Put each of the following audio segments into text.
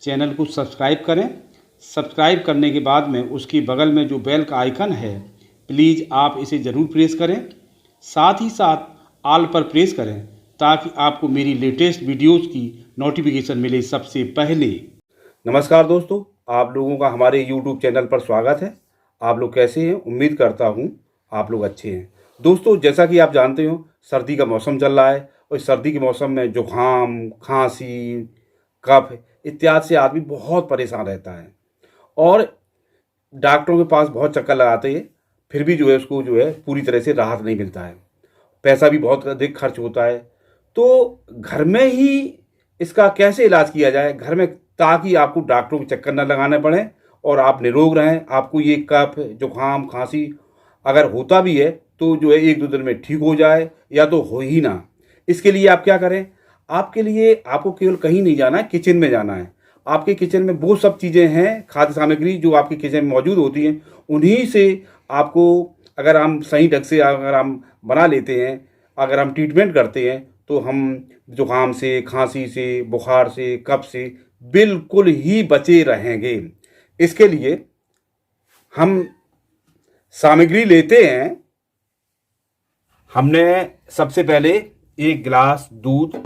Channel को subscribe करें। Subscribe करने के बाद में उसकी बगल में जो बेल का आइकन है, प्लीज़ आप इसे ज़रूर प्रेस करें। साथ ही साथ ऑल पर प्रेस करें ताकि आपको मेरी लेटेस्ट वीडियोज़ की नोटिफिकेशन मिले सबसे पहले। नमस्कार दोस्तों, आप लोगों का हमारे YouTube चैनल पर स्वागत है। आप लोग कैसे हैं? उम्मीद करता हूं आप लोग अच्छे हैं। दोस्तों, जैसा कि आप जानते हो, सर्दी का मौसम चल रहा है और सर्दी के मौसम में जुकाम, खांसी, कफ इत्यादि से आदमी बहुत परेशान रहता है और डॉक्टरों के पास बहुत चक्कर लगाते हैं, फिर भी उसको पूरी तरह से राहत नहीं मिलता है। पैसा भी बहुत अधिक खर्च होता है। तो घर में ही इसका कैसे इलाज किया जाए घर में, ताकि आपको डॉक्टरों के चक्कर न लगाने पड़े और आप निरोग रहें। आपको ये कफ, जुकाम, खांसी अगर होता भी है तो 1-2 दिन में ठीक हो जाए या तो हो ही ना। इसके लिए आप क्या करें? आपके लिए आपको केवल कहीं नहीं जाना है, किचन में जाना है। आपके किचन में वो सब चीज़ें हैं, खाद्य सामग्री जो आपके किचन में मौजूद होती हैं, उन्हीं से आपको अगर हम सही ढंग से अगर हम बना लेते हैं, अगर हम ट्रीटमेंट करते हैं, तो हम जुकाम से, खांसी से, बुखार से, कफ से बिल्कुल ही बचे रहेंगे। इसके लिए हम सामग्री लेते हैं। हमने सबसे पहले 1 गिलास दूध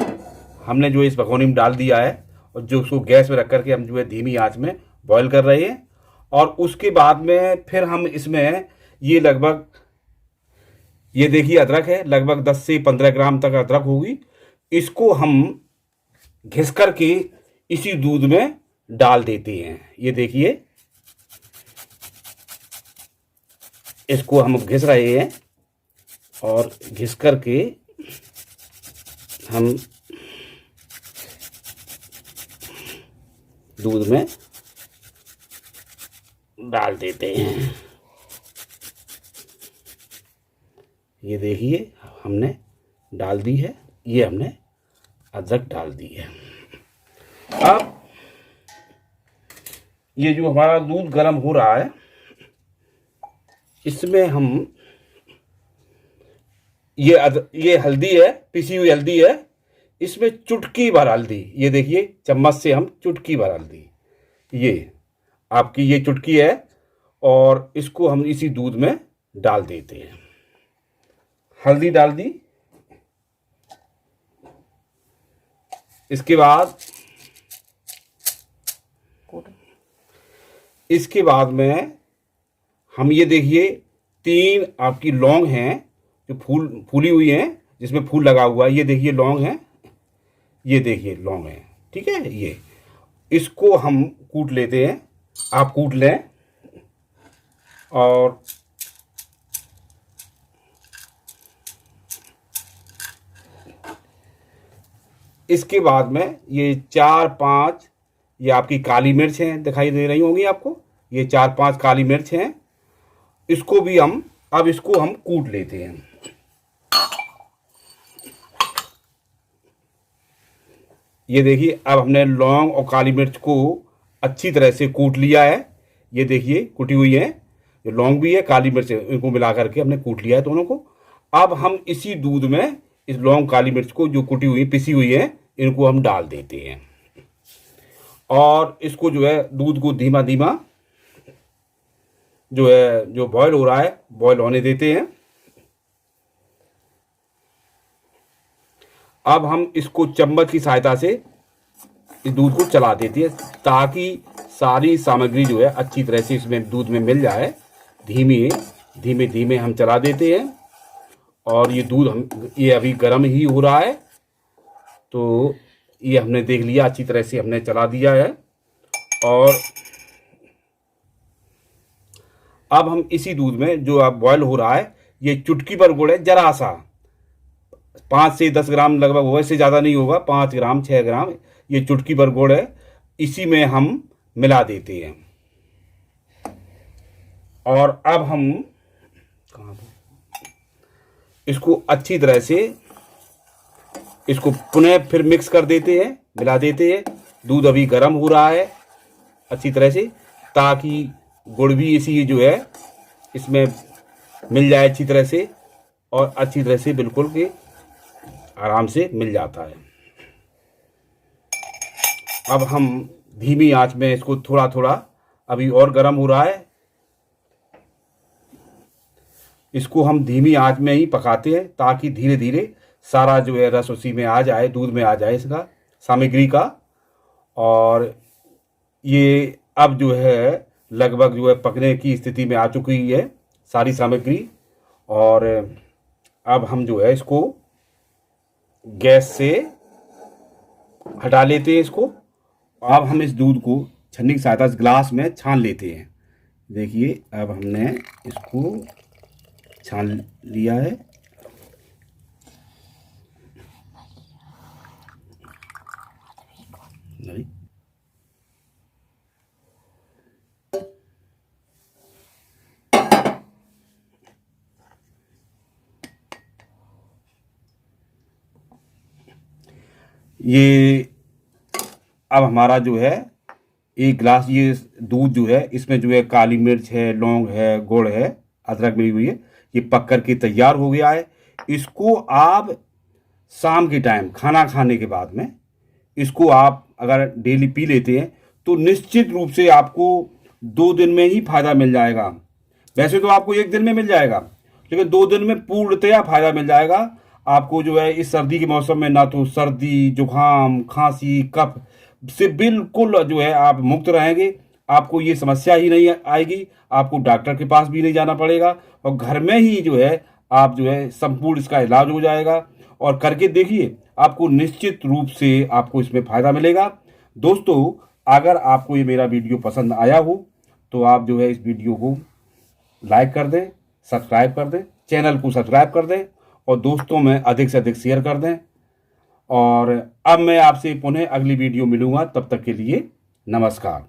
हमने इस भगोनी में डाल दिया है और उसको गैस में रख करके हम धीमी आंच में बॉईल कर रहे हैं। और उसके बाद में फिर हम इसमें लगभग देखिए अदरक है, लगभग 10 से 15 ग्राम तक अदरक होगी। इसको हम घिस करके इसी दूध में डाल देते हैं। ये देखिए, इसको हम घिस रहे हैं और घिस करके हम दूध में डाल देते हैं। ये देखिए, हमने डाल दी है। ये हमने अदरक डाल दी है। अब ये हमारा दूध गर्म हो रहा है, इसमें हम ये हल्दी है, पिसी हुई हल्दी है। इसमें चुटकी भर हल्दी, ये देखिए चम्मच से हम चुटकी भर हल्दी, ये आपकी ये चुटकी है और इसको हम इसी दूध में डाल देते हैं। हल्दी डाल दी। इसके बाद हम ये देखिए 3 आपकी लौंग हैं जो फूली हुई हैं, जिसमें फूल लगा हुआ है। ये देखिए लौंग है, ये देखिए लौंग है, ठीक है। ये इसको हम कूट लेते हैं, आप कूट लें। और इसके बाद में ये 4-5 ये आपकी काली मिर्च हैं, दिखाई दे रही होंगी आपको। ये 4-5 काली मिर्च हैं। इसको भी हम कूट लेते हैं। ये देखिए, अब हमने लौंग और काली मिर्च को अच्छी तरह से कूट लिया है। ये देखिए कुटी हुई है, ये लौंग भी है, काली मिर्च है, इनको मिला करके हमने कूट लिया है दोनों को। अब हम इसी दूध में इस लौंग, काली मिर्च को जो कुटी हुई, पिसी हुई है, इनको हम डाल देते हैं और इसको दूध को धीमा धीमा बॉयल हो रहा है, बॉयल होने देते हैं। अब हम इसको चम्मच की सहायता से इस दूध को चला देते हैं ताकि सारी सामग्री अच्छी तरह से इसमें दूध में मिल जाए। धीमे धीमे हम चला देते हैं और ये दूध ये अभी गर्म ही हो रहा है। तो ये हमने देख लिया, अच्छी तरह से हमने चला दिया है। और अब हम इसी दूध में अब बॉयल हो रहा है, ये चुटकी भर गुड़ है, जरा सा 5 से 10 ग्राम लगभग होगा, इससे ज़्यादा नहीं होगा, 5 ग्राम 6 ग्राम ये चुटकी भर गुड़ है। इसी में हम मिला देते हैं और अब हम इसको अच्छी तरह से इसको पुनः फिर मिक्स कर देते हैं, मिला देते हैं। दूध अभी गर्म हो रहा है अच्छी तरह से, ताकि गुड़ भी इसी इसमें मिल जाए अच्छी तरह से और अच्छी तरह से बिल्कुल के आराम से मिल जाता है। अब हम धीमी आंच में इसको थोड़ा थोड़ा अभी और गर्म हो रहा है, इसको हम धीमी आंच में ही पकाते हैं ताकि धीरे धीरे सारा जो है रस उसी में आ जाए, दूध में आ जाए इसका सामग्री का। और ये अब जो है लगभग जो है पकने की स्थिति में आ चुकी है सारी सामग्री। और अब हम जो है इसको गैस से हटा लेते हैं इसको। अब हम इस दूध को छन्नी की सहायता से ग्लास में छान लेते हैं। देखिए अब हमने इसको छान लिया है। नहीं, ये अब हमारा जो है एक गिलास ये दूध जो है इसमें जो है काली मिर्च है, लौंग है, गुड़ है, अदरक मिली हुई है, ये पक कर के तैयार हो गया है। इसको आप शाम के टाइम खाना खाने के बाद में इसको आप अगर डेली पी लेते हैं तो निश्चित रूप से आपको 2 दिन में ही फायदा मिल जाएगा। वैसे तो आपको 1 दिन में मिल जाएगा, लेकिन 2 दिन में पूर्णतया फायदा मिल जाएगा आपको। जो है इस सर्दी के मौसम में ना तो सर्दी, जुकाम, खांसी, कफ से बिल्कुल जो है आप मुक्त रहेंगे। आपको ये समस्या ही नहीं आएगी, आपको डॉक्टर के पास भी नहीं जाना पड़ेगा और घर में ही जो है आप जो है संपूर्ण इसका इलाज हो जाएगा। और करके देखिए, आपको निश्चित रूप से आपको इसमें फ़ायदा मिलेगा। दोस्तों, अगर आपको ये मेरा वीडियो पसंद आया हो तो आप जो है इस वीडियो को लाइक कर दें, सब्सक्राइब कर दें, चैनल को सब्सक्राइब कर दें और दोस्तों में अधिक से अधिक शेयर कर दें। और अब मैं आपसे पुनः अगली वीडियो मिलूँगा, तब तक के लिए नमस्कार।